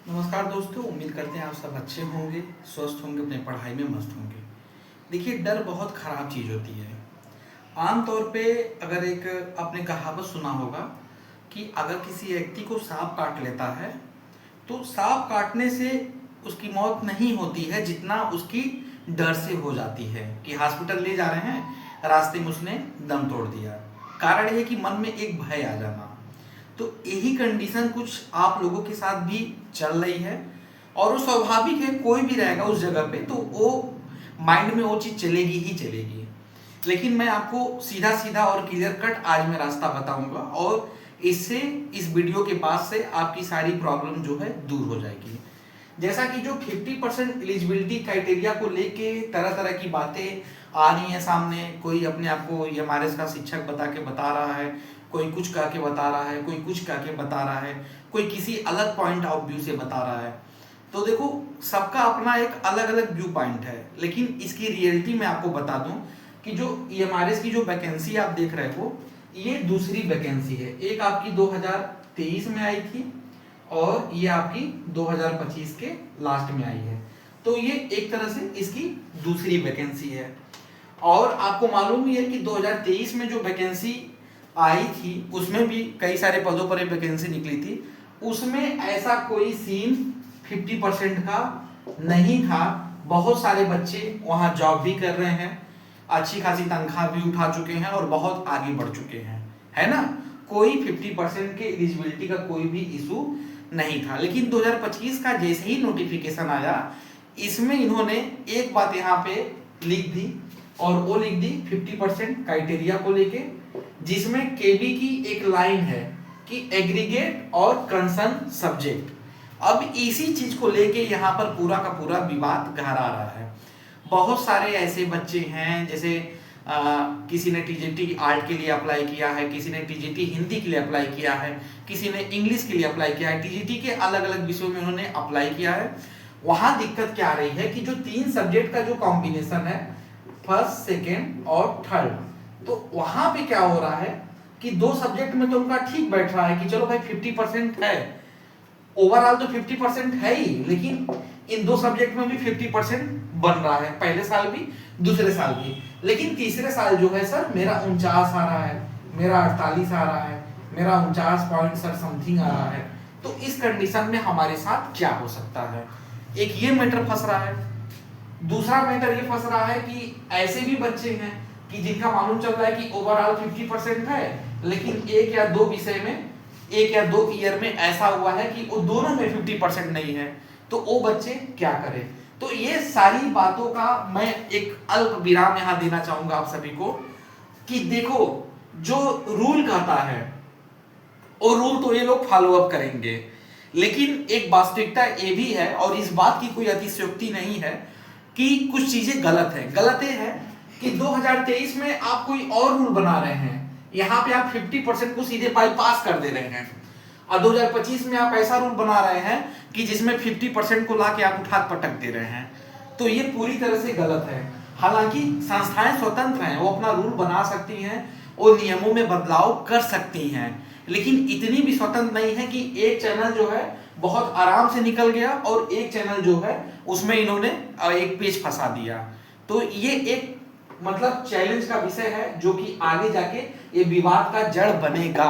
नमस्कार दोस्तों, उम्मीद करते हैं आप सब अच्छे होंगे, स्वस्थ होंगे, अपने पढ़ाई में मस्त होंगे। देखिए, डर बहुत ख़राब चीज़ होती है। आम तौर पे अगर एक आपने कहावत सुना होगा कि अगर किसी व्यक्ति को सांप काट लेता है, तो सांप काटने से उसकी मौत नहीं होती है जितना उसकी डर से हो जाती है कि हॉस्पिटल ले जा रहे हैं, रास्ते में उसने दम तोड़ दिया। कारण ये कि मन में एक भय आ जाना। तो यही कंडीशन कुछ आप लोगों के साथ भी चल रही है और वो स्वाभाविक है, कोई भी रहेगा उस जगह पे तो वो माइंड में वो चीज़ चलेगी ही चलेगी। लेकिन मैं आपको सीधा सीधा और क्लियर कट आज मैं रास्ता बताऊंगा और इससे इस वीडियो के बाद से आपकी सारी प्रॉब्लम जो है दूर हो जाएगी। जैसा कि जो 50% एलिजिबिलिटी क्राइटेरिया को लेके तरह तरह की बातें आ रही हैं सामने, कोई अपने आप को एमआरएस का शिक्षक बता के बता रहा है, कोई कुछ कह के बता रहा है, कोई कुछ कह के बता रहा है, कोई किसी अलग पॉइंट ऑफ व्यू से बता रहा है। तो देखो, सबका अपना एक अलग अलग व्यू पॉइंट है, लेकिन इसकी रियलिटी मैं आपको बता दूं कि जो एमआरएस की जो वैकेंसी आप देख रहे हो, ये दूसरी वैकेंसी है। एक आपकी 2023 में आई थी और ये आपकी 2025 के लास्ट में आई है। तो ये एक तरह से इसकी दूसरी वैकेंसी है। और आपको मालूम ही है कि 2023 में जो वैकेंसी आई थी उसमें भी कई सारे पदों पर वैकेंसी निकली थी, उसमें ऐसा कोई सीन 50% का नहीं था। बहुत सारे बच्चे वहां जॉब भी कर रहे हैं, अच्छी खासी तनख्वाह भी उठा चुके हैं और बहुत आगे बढ़ चुके हैं, है ना। कोई 50% के एलिजिबिलिटी का कोई भी इशू नहीं था। लेकिन 2025 का जैसे ही नोटिफिकेशन आया, इसमें इन्होंने एक बात यहाँ पे लिख दी और वो लिख दी 50% क्राइटेरिया को लेके, जिसमें केबी की एक लाइन है कि एग्रीगेट और कंसर्न सब्जेक्ट। अब इसी चीज को लेके यहाँ पर पूरा का पूरा विवाद गहरा रहा है। बहुत सारे ऐसे बच्चे हैं, जैसे किसी ने टीजीटी आर्ट के लिए अप्लाई किया है, किसी ने टीजीटी हिंदी के लिए अप्लाई किया है, किसी ने इंग्लिश के लिए अप्लाई किया है, टीजीटी के अलग अलग विषयों में उन्होंने अप्लाई किया है। वहां दिक्कत क्या आ रही है कि जो 3 सब्जेक्ट का जो कॉम्बिनेशन है, फर्स्ट, सेकेंड और थर्ड, तो वहां पे क्या हो रहा है कि 2 सब्जेक्ट में तो उनका ठीक बैठ रहा है कि चलो भाई 50% है, ओवरऑल तो 50% है ही, लेकिन इन 2 सब्जेक्ट में भी 50% बन रहा है, पहले साल भी दूसरे साल भी। लेकिन तीसरे साल जो है सर मेरा 49 आ रहा है, मेरा 48 आ रहा है, मेरा 49 पॉइंट सर समथिंग आ रहा है। तो इस कंडीशन में हमारे साथ क्या हो सकता है? एक ये मैटर फंस रहा है। दूसरा मैटर ये फंस रहा है कि ऐसे भी बच्चे हैं कि जिनका मालूम चल रहा है कि ओवरऑल 50% है, लेकिन एक या दो विषय में, एक या दो ईयर में ऐसा हुआ है कि वो दोनों में 50% नहीं है। तो वो बच्चे क्या करें? तो ये सारी बातों का मैं एक अल्प विराम यहां देना चाहूंगा आप सभी को कि देखो, जो रूल कहता है वो रूल तो ये लोग फॉलो अप करेंगे, लेकिन एक वास्तविकता ये भी है और इस बात की कोई अतिशयोक्ति नहीं है कि कुछ चीजें गलत है। गलत ये है कि 2023 में आप कोई और रूल बना रहे हैं, यहाँ पे आप 50% को सीधे बाईपास कर दे रहे हैं, और 2025 में आप ऐसा रूल बना रहे हैं कि जिसमें 50% को लाके आप उठा पटक दे रहे हैं। तो ये पूरी तरह से गलत है। हालांकि संस्थाएं स्वतंत्र हैं, वो अपना रूल बना सकती हैं, वो नियमों में बदलाव कर सकती हैं, लेकिन इतनी भी स्वतंत्र नहीं है कि एक चैनल जो है बहुत आराम से निकल गया और एक चैनल जो है उसमें इन्होंने एक पेज फंसा दिया। तो ये एक मतलब चैलेंज का विषय है जो कि आगे जाके ये विवाद का जड़ बनेगा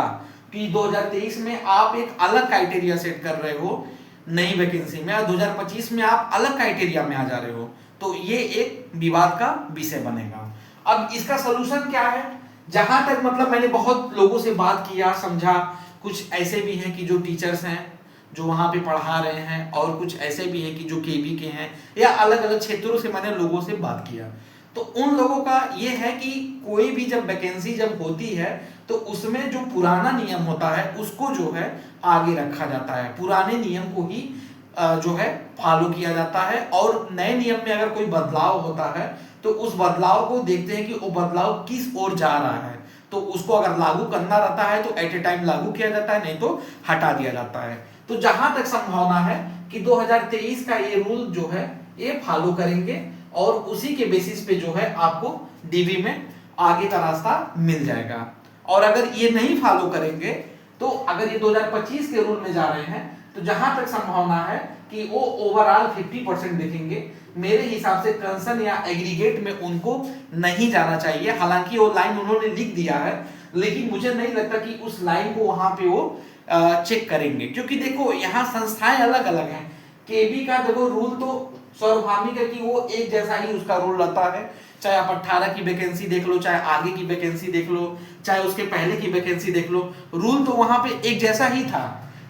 कि 2023 में आप एक अलग क्राइटेरिया सेट कर रहे हो नई वैकेंसी में और 2025 में आप अलग क्राइटेरिया में आ जा रहे हो, तो ये एक विवाद का विषय बनेगा। अब इसका सोल्यूशन क्या है? जहां तक मतलब मैंने बहुत लोगों से बात किया, समझा, कुछ ऐसे भी हैं कि जो टीचर्स हैं जो वहां पे पढ़ा रहे हैं और कुछ ऐसे भी हैं कि जो केबी के हैं या अलग अलग क्षेत्रों से मैंने लोगों से बात किया। तो उन लोगों का ये है कि कोई भी जब वैकेंसी जब होती है तो उसमें जो पुराना नियम होता है उसको जो है आगे रखा जाता है, पुराने नियम को ही जो है फॉलो किया जाता है, और नए नियम में अगर कोई बदलाव होता है तो उस बदलाव को देखते हैं कि वो बदलाव किस ओर जा रहा है, तो उसको अगर लागू करना रहता है तो एट ए टाइम लागू किया जाता है, नहीं तो हटा दिया जाता है। तो जहां तक संभावना है कि 2023 का ये रूल जो है ये फॉलो करेंगे और उसी के बेसिस पे जो है आपको डीवी में आगे का रास्ता मिल जाएगा। और अगर ये नहीं फॉलो करेंगे तो अगर ये 2025 के रूल में जा रहे हैं तो जहां तक संभावना है कि वो ओवरऑल 50% देखेंगे, मेरे हिसाब से कंसर्न या एग्रीगेट में उनको नहीं जाना चाहिए। हालांकि वो लाइन उन्होंने लिख दिया है, लेकिन मुझे नहीं लगता कि उस लाइन को वहां पे वो चेक करेंगे, क्योंकि देखो यहाँ संस्थाएं अलग अलग हैं। केबी का देखो रूल तो सार्वभौमिक है कि वो एक जैसा ही उसका रूल रहता है, चाहे आप 18 की वैकेंसी देख लो, चाहे आगे की वैकेंसी देख लो, चाहे उसके पहले की वैकेंसी देख लो, रूल तो वहां पे एक जैसा ही था।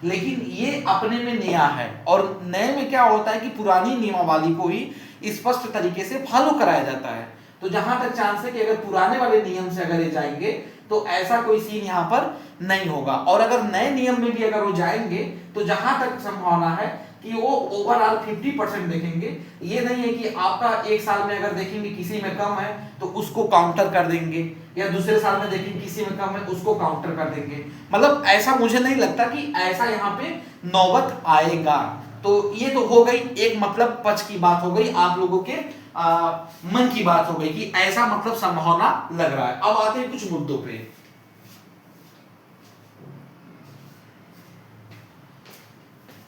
लेकिन ये अपने में नया है, और नए में क्या होता है कि पुरानी नियमावली को ही स्पष्ट तरीके से फॉलो कराया जाता है। तो जहां तक चांस है कि अगर पुराने वाले नियम से अगर ये जाएंगे तो ऐसा कोई सीन यहाँ पर नहीं होगा, और अगर नए नियम में भी अगर वो जाएंगे तो जहां तक संभावना है कि वो ओवरऑल 50% देखेंगे। ये नहीं है कि आपका एक साल में अगर देखेंगे किसी में कम है तो उसको काउंटर कर देंगे, या दूसरे साल में देखेंगे किसी में कम है उसको काउंटर कर देंगे। मतलब ऐसा मुझे नहीं लगता कि ऐसा यहाँ पे नौबत आएगा। तो ये तो हो गई एक मतलब पक्ष की बात हो गई, आप लोगों के मन की बात हो गई कि ऐसा मतलब संभावना लग रहा है। अब आते हैं कुछ मुद्दों पे।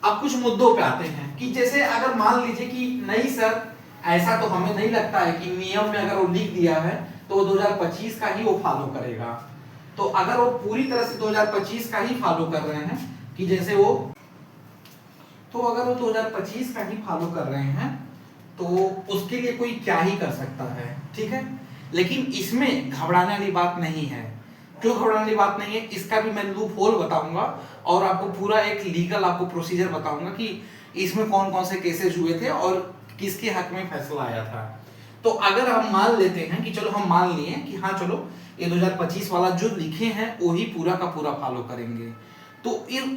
अब कुछ मुद्दों पे आते हैं कि जैसे अगर मान लीजिए कि नहीं सर, ऐसा तो हमें नहीं लगता है कि नियम में अगर वो लिख दिया है तो वो 2025 का ही वो फॉलो करेगा। तो अगर वो पूरी तरह से 2025 का ही फॉलो कर रहे हैं कि जैसे वो, तो अगर वो 2025 का ही फॉलो कर रहे हैं तो उसके लिए कोई क्या ही कर सकता है, ठीक है। लेकिन इसमें घबराने वाली बात नहीं है। क्यों घबराने वाली बात नहीं है, इसका भी मैं लूप होल बताऊंगा और आपको पूरा एक लीगल आपको प्रोसीजर बताऊंगा कि इसमें कौन कौन से केसेस हुए थे और किसके हक में फैसला आया था। तो अगर हम मान लेते हैं कि चलो हम मान लिए कि हाँ चलो ये 2025 वाला जो लिखे हैं वही पूरा का पूरा फॉलो करेंगे, तो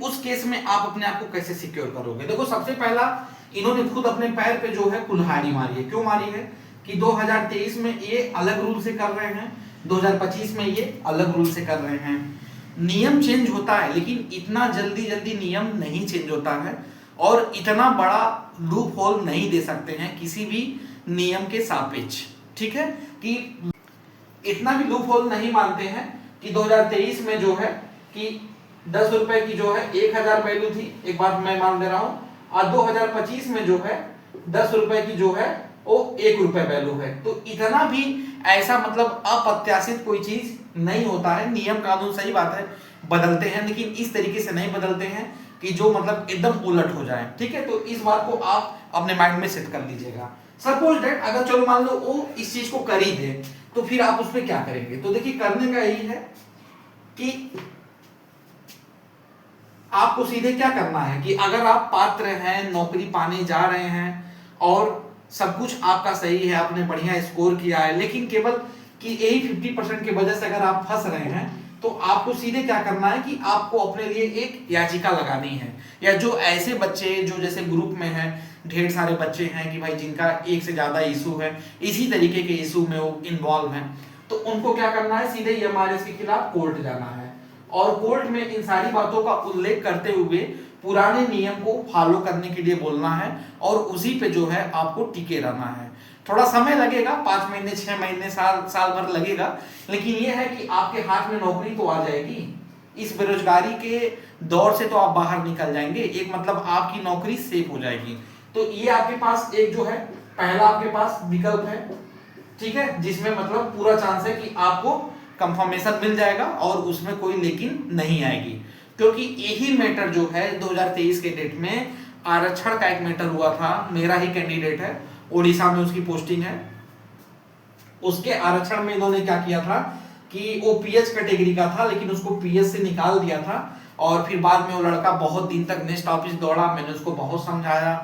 उस केस में आप अपने आप को कैसे सिक्योर करोगे। देखो सबसे पहला इन्होंने खुद अपने पैर पे जो है कुल्हाड़ी मारी है। क्यों मारी है कि 2023 में ये अलग रूल से कर रहे हैं, 2025 में ये अलग रूल से कर रहे हैं। नियम चेंज होता है लेकिन इतना जल्दी जल्दी नियम नहीं चेंज होता है, और इतना बड़ा लूप होल नहीं दे सकते हैं किसी भी नियम के सापेक्ष, ठीक है। कि इतना भी लूप होल नहीं मानते हैं कि 2023 में जो है कि 10 रुपए की जो है 1000 वैल्यू थी, एक बात मैं मान दे रहा हूं, और 2025 में जो है 10 रुपए की जो है वो 1 रुपए वैल्यू है। तो इतना भी ऐसा मतलब अप्रत्याशित कोई चीज नहीं होता है। नियम कानून सही बात है बदलते हैं, लेकिन इस तरीके से नहीं बदलते हैं कि जो मतलब एकदम उलट हो जाए, ठीक है। तो इस बात को आप अपने माइंड में सेट कर लीजिएगा। सपोज दैट अगर चलो मान लो वो इस चीज को कर ही दे तो फिर आप उस पर क्या करेंगे। तो देखिए करने का यही है कि आपको सीधे क्या करना है कि अगर आप पात्र हैं, नौकरी पाने जा रहे हैं और सब कुछ आपका सही है, आपने बढ़िया स्कोर किया है, लेकिन केवल कि यही 50% की वजह से अगर आप फंस रहे हैं तो आपको सीधे क्या करना है कि आपको अपने लिए एक याचिका लगानी है। या जो ऐसे बच्चे जो जैसे ग्रुप में हैं, ढेर सारे बच्चे हैं कि भाई जिनका एक से ज्यादा इशू है, इसी तरीके के इशू में वो इन्वॉल्व हैं, तो उनको क्या करना है, सीधे EMRS के खिलाफ कोर्ट जाना है और कोर्ट में इन सारी बातों का उल्लेख करते हुए पुराने नियम को फॉलो करने के लिए बोलना है और उसी पे जो है आपको टिके रहना है। थोड़ा समय लगेगा, 5 महीने 6 महीने साल भर लगेगा, लेकिन ये है कि आपके हाथ में नौकरी तो आ जाएगी। इस बेरोजगारी के दौर से तो आप बाहर निकल जाएंगे, एक मतलब आपकी नौकरी सेफ हो जाएगी। तो ये आपके पास एक जो है पहला आपके पास विकल्प है, ठीक है, जिसमें मतलब पूरा चांस है कि आपको कंफर्मेशन मिल जाएगा और उसमें कोई लेकिन नहीं आएगी, क्योंकि यही मैटर जो है 2023 के डेट में आरक्षण का एक मैटर हुआ था। मेरा ही कैंडिडेट है, ओडिशा में उसकी पोस्टिंग है, उसके आरक्षण में इन्होंने क्या किया था कि वो पीएच कैटेगरी का था लेकिन उसको पीएच से निकाल दिया था, और फिर बाद में वो लड़का बहुत दिन तक नेक्स्ट ऑफिस दौड़ा, मैंने उसको बहुत समझाया,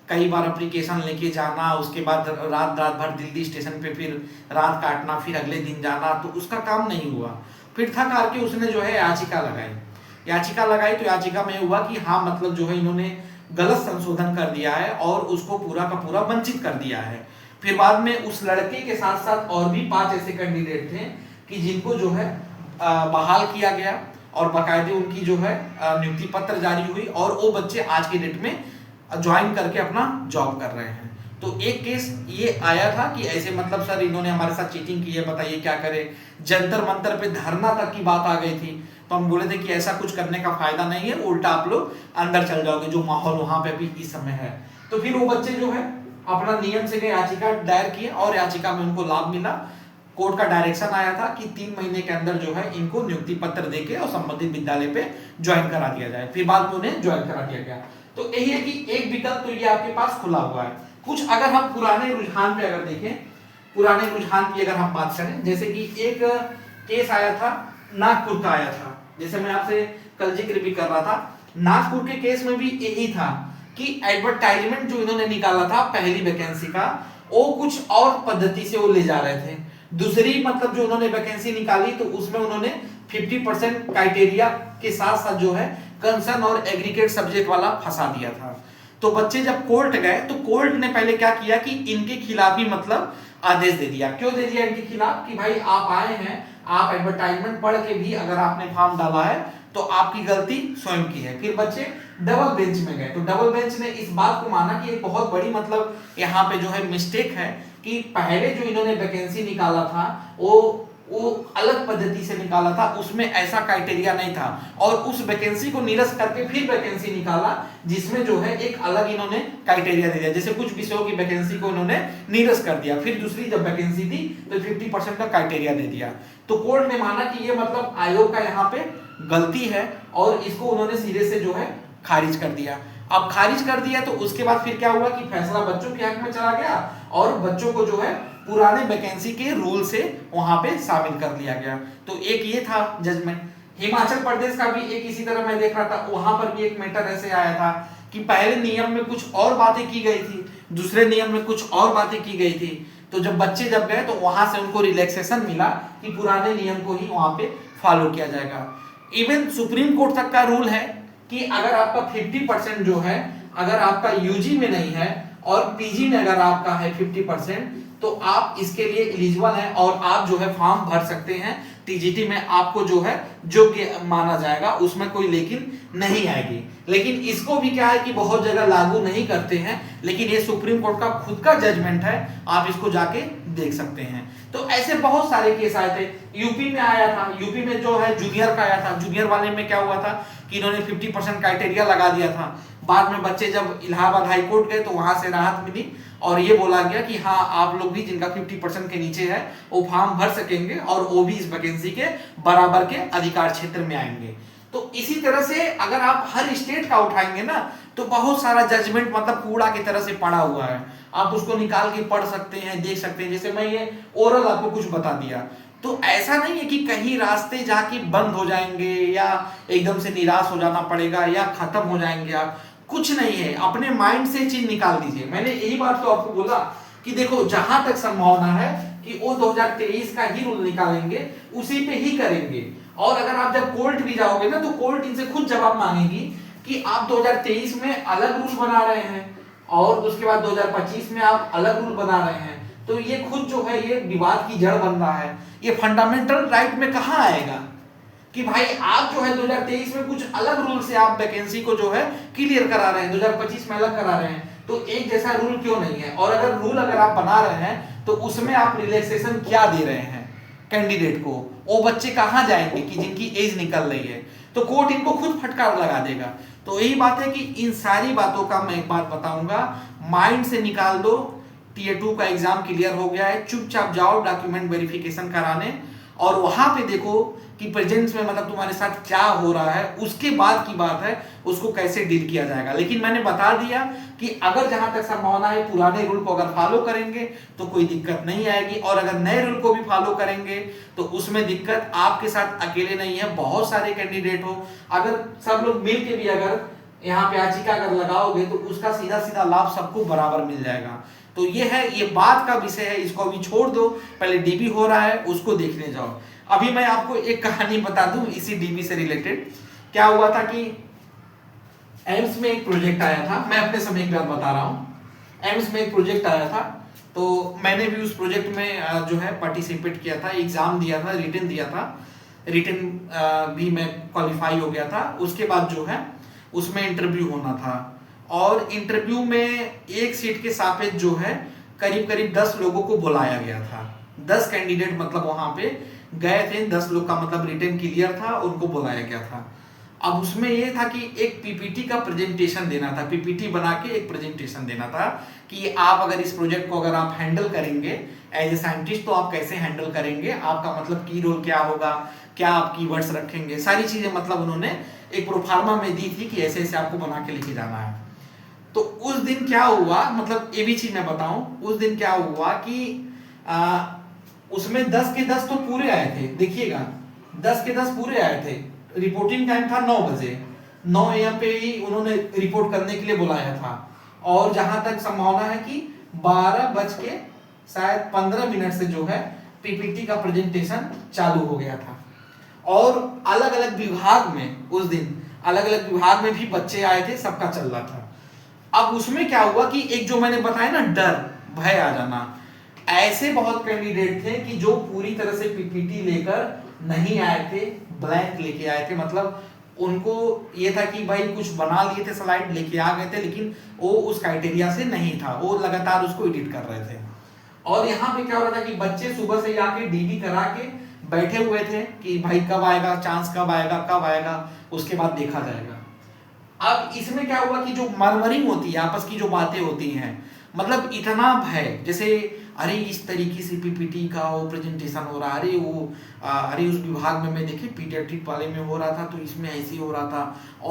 कई बार एप्लीकेशन लेके जाना, उसके बाद रात भर दिल्ली स्टेशन पे फिर रात काटना, फिर अगले दिन जाना, तो उसका काम नहीं हुआ। फिर थक हार के उसने जो है याचिका लगाई तो याचिका में हुआ कि हाँ मतलब जो है इन्होंने गलत संशोधन कर दिया है और उसको पूरा का पूरा वंचित कर दिया है। फिर बाद में उस लड़के के साथ साथ और भी 5 ऐसे कैंडिडेट थे कि जिनको जो है बहाल किया गया और बाकायदे उनकी जो है नियुक्ति पत्र जारी हुई, और वो बच्चे आज के डेट में ज्वाइन करके अपना जॉब कर रहे हैं। तो एक केस ये आया था कि ऐसे मतलब सर इन्होंने हमारे साथ चीटिंग की है, बताइए क्या करें, जंतर मंतर पे धरना तक की बात आ गई थी। तो हम बोले थे कि ऐसा कुछ करने का फायदा नहीं है, उल्टा आप लोग अंदर चल जाओगे जो माहौल वहां पे अभी इस समय है। तो फिर वो बच्चे जो है अपना नियम से याचिका दायर किए और याचिका में उनको लाभ मिला। कोर्ट का डायरेक्शन आया था कि 3 महीने के अंदर जो है इनको नियुक्ति पत्र देके और संबंधित विद्यालय पे ज्वाइन करा दिया जाए। फिर बाद में उन्हें ज्वाइन करा दिया गया। तो यही है कि एक विकल्प तो ये आपके पास खुला हुआ है। कुछ अगर हम पुराने रुझान पे अगर देखें, पुराने रुझान की अगर हम बात करें, जैसे कि एक केस आया था, नागपुर का आया था, जैसे मैं आपसे कल जिक्र भी कर रहा था। नागपुर के केस में भी यही था कि एडवर्टाइजमेंट जो इन्होंने निकाला था पहली वैकेंसी का, वो कुछ और पद्धति से वो ले जा रहे थे। दूसरी मतलब जो उन्होंने वैकेंसी निकाली तो उसमें उन्होंने 50% क्राइटेरिया के साथ साथ जो है कंसर्न और एग्रीगेट सब्जेक्ट वाला फंसा दिया था। तो बच्चे जब कोर्ट गए तो कोर्ट ने पहले क्या किया कि इनके खिलाफ ही मतलब आदेश दे दिया। क्यों दे दिया इनके खिलाफ कि भाई आप आए हैं, आप एडवर्टाइजमेंट पढ़ के भी अगर आपने फॉर्म डाला है तो आपकी गलती स्वयं की है। फिर बच्चे डबल बेंच में गए तो डबल बेंच ने इस बात को माना कि एक बहुत बड़ी मतलब यहाँ पे जो है मिस्टेक है कि पहले जो इन्होंने वैकेंसी निकाला था वो अलग पद्धति से निकाला था, उसमें ऐसा क्राइटेरिया नहीं था और उस वैकेंसी को निरस्त करके फिर वैकेंसी निकाला जिसमें जो है एक अलग इन्होंने क्राइटेरिया दे दिया। जैसे कुछ विषयों की वैकेंसी को इन्होंने निरस्त कर दिया, फिर दूसरी जब वैकेंसी थी तो 50% का क्राइटेरिया दे दिया। तो कोर्ट ने माना कि ये मतलब आयोग का यहाँ पे गलती है और इसको उन्होंने सिरे से जो है खारिज कर दिया। अब खारिज कर दिया तो उसके बाद फिर क्या हुआ कि फैसला बच्चों के हक में चला गया और बच्चों को जो है पुराने वैकेंसी के रूल से वहां पे शामिल कर लिया गया। तो एक ये था जजमेंट। हिमाचल प्रदेश का भी एक इसी तरह मैं देख रहा था, वहां पर भी एक मैटर ऐसे आया था कि पहले नियम में कुछ और बातें की गई थी, दूसरे नियम में कुछ और बातें की गई थी। तो जब बच्चे जब गए तो वहां से उनको रिलैक्सेशन मिला कि पुराने नियम को ही वहां पे फॉलो किया जाएगा। इवन सुप्रीम कोर्ट तक का रूल है कि अगर आपका 50% जो है, अगर आपका यूजी में नहीं है और पीजी में अगर आपका है 50%, तो आप इसके लिए एलिजिबल हैं और आप जो है फॉर्म भर सकते हैं। टीजीटी में आपको जो है योग्य माना जाएगा, उसमें कोई लेकिन नहीं आएगी। लेकिन इसको भी क्या है कि बहुत जगह लागू नहीं करते हैं, लेकिन ये सुप्रीम कोर्ट का खुद का जजमेंट है, आप इसको जाके देख सकते हैं। तो ऐसे बहुत सारे केस आए थे। यूपी में आया था, यूपी में जो है जूनियर का आया था। जूनियर वाले में क्या हुआ था कि इन्होंने 50% क्राइटेरिया लगा दिया था। बाद में बच्चे जब इलाहाबाद हाई कोर्ट गए तो वहां से राहत मिली और ये बोला गया कि हाँ आप लोग भी जिनका 50% के नीचे है वो फॉर्म भर सकेंगे और वो भी इस वैकेंसी के बराबर के अधिकार क्षेत्र में आएंगे। तो इसी तरह से अगर आप हर स्टेट का उठाएंगे ना तो बहुत सारा जजमेंट मतलब कूड़ा की तरह से पड़ा हुआ है, आप उसको निकाल के पढ़ सकते हैं, देख सकते हैं। जैसे मैं ये ओरल आपको कुछ बता दिया, तो ऐसा नहीं है कि कहीं रास्ते जाके बंद हो जाएंगे या एकदम से निराश हो जाना पड़ेगा या खत्म हो जाएंगे आप, कुछ नहीं है। अपने माइंड से चीज निकाल दीजिए। मैंने यही बात तो आपको बोला कि देखो जहां तक संभावना है कि वो 2023 का ही रूल निकालेंगे, उसी पे ही करेंगे। और अगर आप जब कोर्ट भी जाओगे ना तो कोर्ट इनसे खुद जवाब मांगेगी कि आप 2023 में अलग रूल बना रहे हैं और उसके बाद 2025 में आप अलग रूल बना रहे हैं। तो ये खुद जो है ये विवाद की जड़ बन रहा है। ये फंडामेंटल राइट में कहां आएगा कि भाई आप जो है 2023 में कुछ अलग रूल से आप वैकेंसी को जो है क्लियर करा रहे हैं, 2025 में अलग करा रहे हैं। तो एक जैसा रूल क्यों नहीं है? और अगर रूल अगर आप बना रहे हैं तो उसमें आप रिलैक्सेशन क्या दे रहे हैं कैंडिडेट को? वो बच्चे कहां जाएंगे कि जिनकी एज निकल रही है? तो कोर्ट इनको खुद फटकार लगा देगा। तो यही बात है कि इन सारी बातों का मैं एक बात बताऊंगा, माइंड से निकाल दो। टीयर 2 का एग्जाम क्लियर हो गया है, चुपचाप जाओ डॉक्यूमेंट वेरिफिकेशन कराने और वहां पे देखो कि प्रेजेंस में मतलब तुम्हारे साथ क्या हो रहा है। उसके बाद की बात है उसको कैसे डील किया जाएगा। लेकिन मैंने बता दिया कि अगर जहां तक संभावना है पुराने रूल को अगर फॉलो करेंगे तो कोई दिक्कत नहीं आएगी, और अगर नए रूल को भी फॉलो करेंगे तो उसमें दिक्कत आपके साथ अकेले नहीं है, बहुत सारे कैंडिडेट हो। अगर सब लोग मिल के भी अगर यहाँ पे याचिका अगर लगाओगे तो उसका सीधा सीधा लाभ सबको बराबर मिल जाएगा। तो ये है, ये बात का विषय है, इसको अभी छोड़ दो। पहले डीबी हो रहा है उसको देखने जाओ। अभी मैं आपको एक कहानी बता दूं इसी डीबी से रिलेटेड। क्या हुआ था कि एम्स में एक प्रोजेक्ट आया था, मैं अपने समय की बात बता रहा हूं। एम्स में एक प्रोजेक्ट आया था तो मैंने भी उस प्रोजेक्ट में जो है पार्टिसिपेट किया था, एग्जाम दिया था, रिटन दिया था। रिटन भी मैं क्वालिफाई हो गया था। उसके बाद जो है उसमें इंटरव्यू होना था और इंटरव्यू में एक सीट के सापेक्ष जो है करीब करीब 10 लोगों को बुलाया गया था। 10 कैंडिडेट मतलब वहां पे गए थे 10 लोग का मतलब रिटन क्लियर था, उनको बुलाया गया था। अब उसमें ये था कि एक पीपीटी का प्रेजेंटेशन देना था, पीपीटी बना के एक प्रेजेंटेशन देना था कि आप अगर इस प्रोजेक्ट को अगर आप हैंडल करेंगे एज ए साइंटिस्ट तो आप कैसे हैंडल करेंगे, आपका मतलब की रोल क्या होगा, क्या आप कीवर्ड्स रखेंगे, सारी चीजें मतलब उन्होंने एक प्रोफार्मा में दी थी कि ऐसे ऐसे आपको बना के लेके जाना है। तो उस दिन क्या हुआ, मतलब ये भी चीज मैं बताऊं, उस दिन क्या हुआ कि उसमें 10 के 10 तो पूरे आए थे, देखिएगा 10 के 10 पूरे आए थे। रिपोर्टिंग टाइम था 9 बजे, 9 AM पे ही उन्होंने रिपोर्ट करने के लिए बुलाया था। और जहां तक संभावना है कि 12 बज के शायद 15 मिनट से जो है पीपीटी का प्रेजेंटेशन चालू हो गया था। और अलग अलग विभाग में उस दिन अलग अलग विभाग में भी बच्चे आए थे, सबका चल रहा था। अब उसमें क्या हुआ कि एक जो मैंने बताया ना डर भय आ जाना, ऐसे बहुत कैंडिडेट थे कि जो पूरी तरह से पीपीटी लेकर नहीं आए थे, ब्लैंक लेके आए थे। मतलब उनको ये था कि भाई कुछ बना लिए थे, स्लाइड लेके आ गए थे, लेकिन वो उस क्राइटेरिया से नहीं था, वो लगातार उसको एडिट कर रहे थे। और यहाँ पे क्या हो रहा था कि बच्चे सुबह से आके डीबी करा के बैठे हुए थे कि भाई कब आएगा चांस, कब आएगा कब आएगा, उसके बाद देखा जाएगा। अब इसमें क्या हुआ कि जो मर्मरिंग होती है, आपस की जो बातें होती हैं, मतलब इतना भय, जैसे अरे इस तरीके से पीपीटी का वो प्रेजेंटेशन हो रहा, अरे वो अरे उस विभाग में मैं देखे पीडियाट्रिक वाले में हो रहा था तो इसमें ऐसे हो रहा था,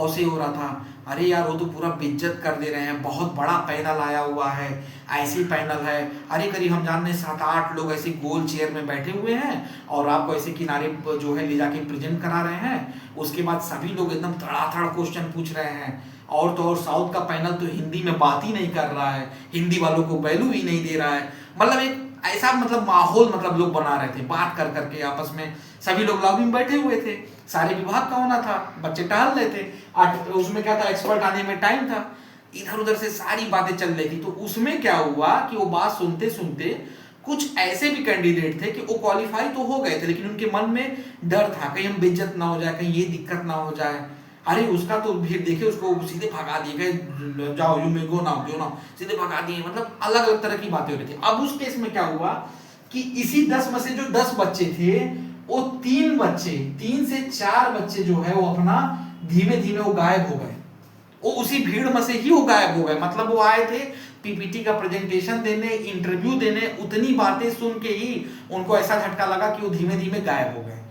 ऐसे हो रहा था, अरे यार वो तो पूरा बेइज्जत कर दे रहे हैं, बहुत बड़ा पैनल आया हुआ है, ऐसी पैनल है, अरे करीब हम जान रहे 7-8 लोग ऐसे गोल चेयर में बैठे हुए हैं और आपको ऐसे किनारे जो है ले जाके प्रेजेंट करा रहे हैं। उसके बाद सभी लोग एकदम धड़ाधड़ क्वेश्चन पूछ रहे हैं। और तो और साउथ का पैनल तो हिंदी में बात ही नहीं कर रहा है, हिंदी वालों को वैल्यू ही नहीं दे रहा है। मतलब एक ऐसा मतलब माहौल मतलब लोग बना रहे थे, बात कर करके आपस में सभी लोग लॉबी में बैठे हुए थे, सारे विभाग का होना था, बच्चे टहल रहे थे, उसमें क्या था एक्सपर्ट आने में टाइम था, इधर उधर से सारी बातें चल रही थी। तो उसमें क्या हुआ कि वो बात सुनते सुनते कुछ ऐसे भी कैंडिडेट थे कि वो क्वालिफाई तो हो गए थे, लेकिन उनके मन में डर था कहीं हम बेइज्जत ना हो जाए, कहीं ये दिक्कत ना हो जाए। अरे उसका तो भीड़ देखे, उसको सीधे भगा दिए, जाओ यू में गो नाउ गो नाउ, सीधे भगा दिए। मतलब अलग अलग तरह की बातें हो रही थी। अब उस केस में क्या हुआ कि इसी 10 में से जो 10 बच्चे थे, वो 3 से 4 बच्चे जो है वो अपना धीमे धीमे वो गायब हो गए, वो उसी भीड़ में से ही वो गायब हो गए। मतलब वो आए थे पीपीटी का प्रेजेंटेशन देने, इंटरव्यू देने, उतनी बातें सुन के ही उनको ऐसा झटका लगा कि वो धीमे धीमे गायब हो गए।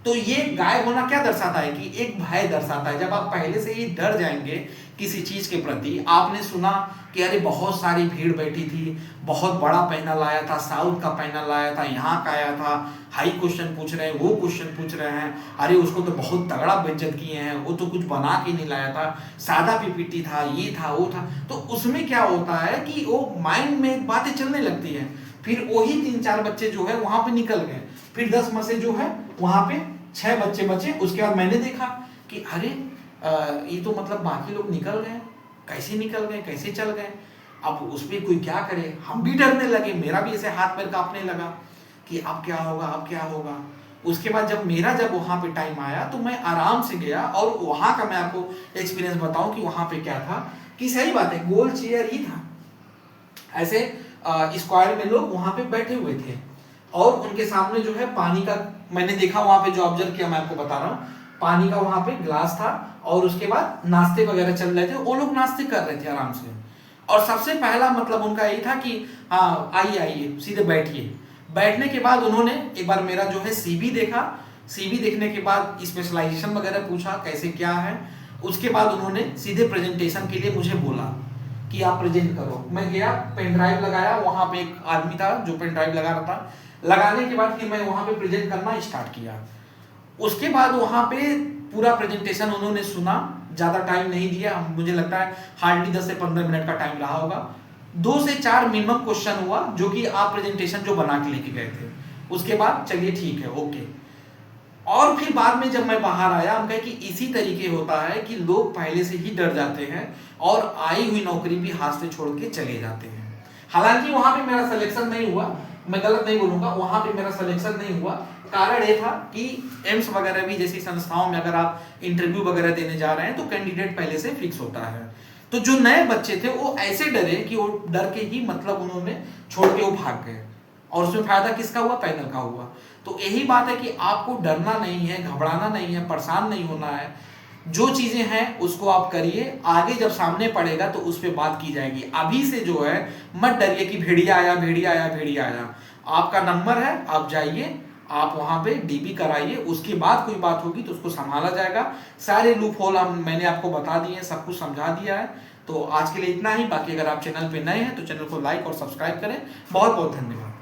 तो ये गायब होना क्या दर्शाता है कि एक भय दर्शाता है। जब आप पहले से ही डर जाएंगे किसी चीज के प्रति, आपने सुना कि अरे बहुत सारी भीड़ बैठी थी, बहुत बड़ा पैनल आया था, साउथ का पैनल आया था, यहाँ का आया था, हाई क्वेश्चन पूछ रहे हैं, वो क्वेश्चन पूछ रहे हैं, अरे उसको तो बहुत तगड़ा बेइज्जत किए हैं, वो तो कुछ बना के नहीं लाया था, सादा पीपीटी था, ये था वो था। तो उसमें क्या होता है कि वो माइंड में बातें चलने लगती है। फिर वही 3-4 बच्चे जो है वहां पे निकल गए, फिर 10 में से जो है वहां पे 6 बच्चे बचे। उसके बाद मैंने देखा कि अरे ये तो मतलब बाकी लोग निकल गए, कैसे निकल गए, कैसे चल गए। अब उस पर कोई क्या करे, हम भी डरने लगे, मेरा भी ऐसे हाथ पैर कांपने लगा कि अब क्या होगा, अब क्या होगा। उसके बाद जब वहां पे टाइम आया तो मैं आराम से गया, और वहां का मैं आपको एक्सपीरियंस बताऊं कि वहां पे क्या था कि सही बात है गोल चेयर ही था, ऐसे स्क्वायर में लोग वहां पे बैठे हुए थे, और उनके सामने जो है पानी का, मैंने देखा वहां पे जो ऑब्जर्व किया मैं आपको बता रहा हूँ, पानी का वहां पे ग्लास था, और उसके बाद नाश्ते वगैरह चल रहे थे, वो लोग नाश्ते कर रहे थे आराम से। और सबसे पहला मतलब उनका यही था कि हाँ आइए आइए सीधे बैठिए। बैठने के बाद उन्होंने एक बार मेरा जो है सीवी देखा, सीवी देखने के बाद स्पेशलाइजेशन वगैरह पूछा कैसे क्या है। उसके बाद उन्होंने सीधे प्रेजेंटेशन के लिए मुझे बोला कि आप प्रेजेंट करो। मैं गया, पेन ड्राइव लगाया, वहां पे एक आदमी था जो पेन ड्राइव लगा रहा था। लगाने के बाद फिर मैं वहां पे प्रेजेंट करना स्टार्ट किया। उसके बाद वहां पे पूरा प्रेजेंटेशन उन्होंने सुना, ज्यादा टाइम नहीं दिया, मुझे लगता है हार्डली 10 से 15 मिनट का टाइम रहा होगा। 2 से 4 मिनिमम क्वेश्चन हुआ जो कि आप प्रेजेंटेशन जो बना के लेके गए थे। उसके बाद चलिए ठीक है ओके। और फिर बाद में जब मैं बाहर आया, हम कहे कि इसी तरीके होता है कि लोग पहले से ही डर जाते हैं और आई हुई नौकरी भी हाथ से छोड़ के चले जाते हैं। हालांकि वहां पे मेरा सिलेक्शन नहीं हुआ, मैं गलत नहीं बोलूंगा, वहां पे मेरा सिलेक्शन नहीं हुआ। कारण ये था कि एम्स वगैरह भी जैसी संस्थाओं में अगर आप इंटरव्यू वगैरह देने जा रहे हैं तो कैंडिडेट पहले से फिक्स होता है। तो जो नए बच्चे थे वो ऐसे डरे कि वो डर के ही मतलब उन्होंने छोड़ के वो भाग गए, और उसमें फायदा किसका हुआ, पैनल का हुआ। तो यही बात है कि आपको डरना नहीं है, घबराना नहीं है, परेशान नहीं होना है। जो चीजें हैं उसको आप करिए, आगे जब सामने पड़ेगा तो उस पर बात की जाएगी। अभी से जो है मत डरिए कि भेड़िया आया, भेड़िया आया, भेड़िया आया। आपका नंबर है, आप जाइए, आप वहां पे डीबी कराइए, उसके बाद कोई बात होगी तो उसको संभाला जाएगा। सारे लूप होल मैंने आपको बता दिए हैं, सब कुछ समझा दिया है। तो आज के लिए इतना ही। बाकी अगर आप चैनल पे नए हैं तो चैनल को लाइक और सब्सक्राइब करें। बहुत बहुत धन्यवाद।